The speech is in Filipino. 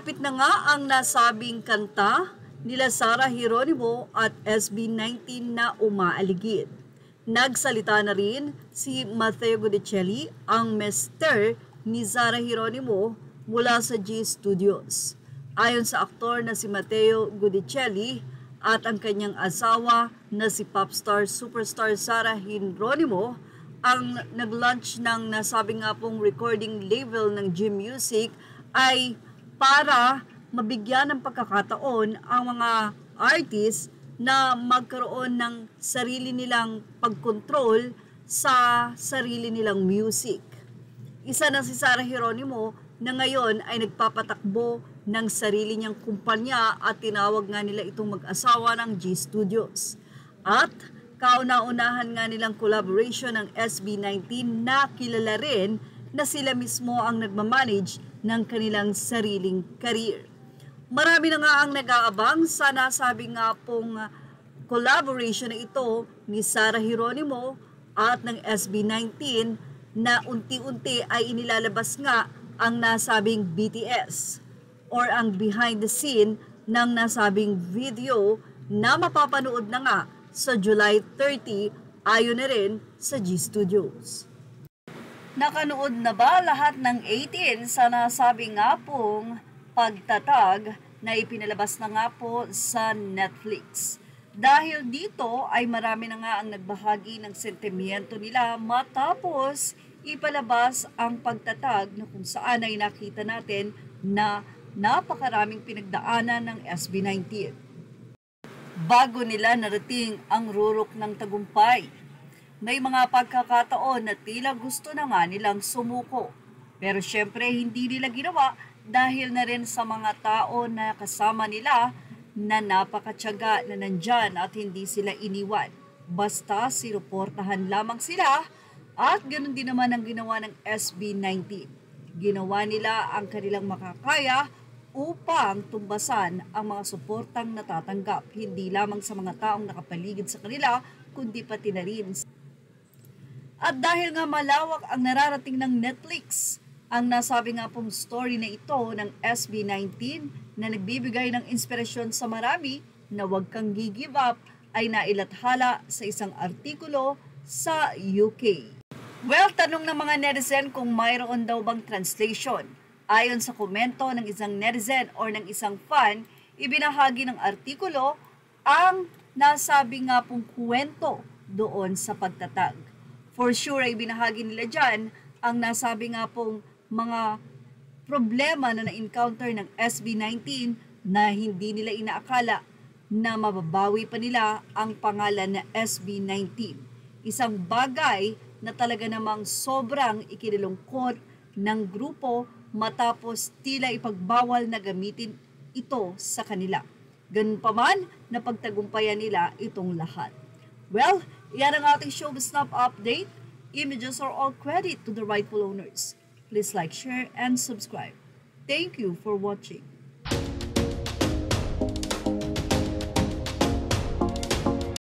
Malapit na nga ang nasabing kanta nila Sarah Geronimo at SB19 na umaaligid. Nagsalita na rin si Matteo Gudicelli, ang mister ni Sarah Geronimo mula sa G Studios. Ayon sa aktor na si Matteo Gudicelli at ang kanyang asawa na si popstar superstar Sarah Geronimo, ang nag-launch ng nasabing nga pong recording label ng G Music ay para mabigyan ng pagkakataon ang mga artist na magkaroon ng sarili nilang pagkontrol sa sarili nilang music. Isa na si Sarah Geronimo na ngayon ay nagpapatakbo ng sarili niyang kumpanya at tinawag nga nila itong mag-asawa ng G Studios. At kauna-unahan nga nilang collaboration ng SB19 na kilala rin na sila mismo ang nagmamanage ng kanilang sariling career. Marami na nga ang nag-aabang sa nasabi nga pong collaboration na ito ni Sarah Geronimo at ng SB19 na unti-unti ay inilalabas nga ang nasabing BTS or ang behind the scene ng nasabing video na mapapanood na nga sa July 30 ayon na rin sa G Studios. Nakanood na ba lahat ng 18 sa nasabi nga pong pagtatag na ipinalabas na nga po sa Netflix? Dahil dito ay marami na nga ang nagbahagi ng sentimiento nila matapos ipalabas ang pagtatag na kung saan ay nakita natin na napakaraming pinagdaanan ng SB19. Bago nila narating ang rurok ng tagumpay, may mga pagkakataon na tila gusto na nga nilang sumuko. Pero syempre hindi nila ginawa dahil na rin sa mga tao na kasama nila na napakatyaga na nandyan at hindi sila iniwan. Basta sinuportahan lamang sila at ganoon din naman ang ginawa ng SB19. Ginawa nila ang kanilang makakaya upang tumbasan ang mga suportang natatanggap, hindi lamang sa mga taong nakapaligid sa kanila, kundi pati na rin. At dahil nga malawak ang nararating ng Netflix, ang nasabi nga pong story na ito ng SB19 na nagbibigay ng inspirasyon sa marami na huwag kang give up ay nailathala sa isang artikulo sa UK. Well, tanong ng mga netizen kung mayroon daw bang translation. Ayon sa komento ng isang netizen or ng isang fan, ibinahagi ng artikulo ang nasabi nga pong kwento doon sa pagtatag. For sure ay binahagi nila dyan ang nasabi nga pong mga problema na na-encounter ng SB19 na hindi nila inaakala na mababawi pa nila ang pangalan na SB19. Isang bagay na talaga namang sobrang ikinalungkot ng grupo matapos tila ipagbawal na gamitin ito sa kanila. Ganun pa man, napagtagumpayan nila itong lahat. Well, yan ang ating Showbiz Snap update. Images are all credit to the rightful owners. Please like, share, and subscribe. Thank you for watching.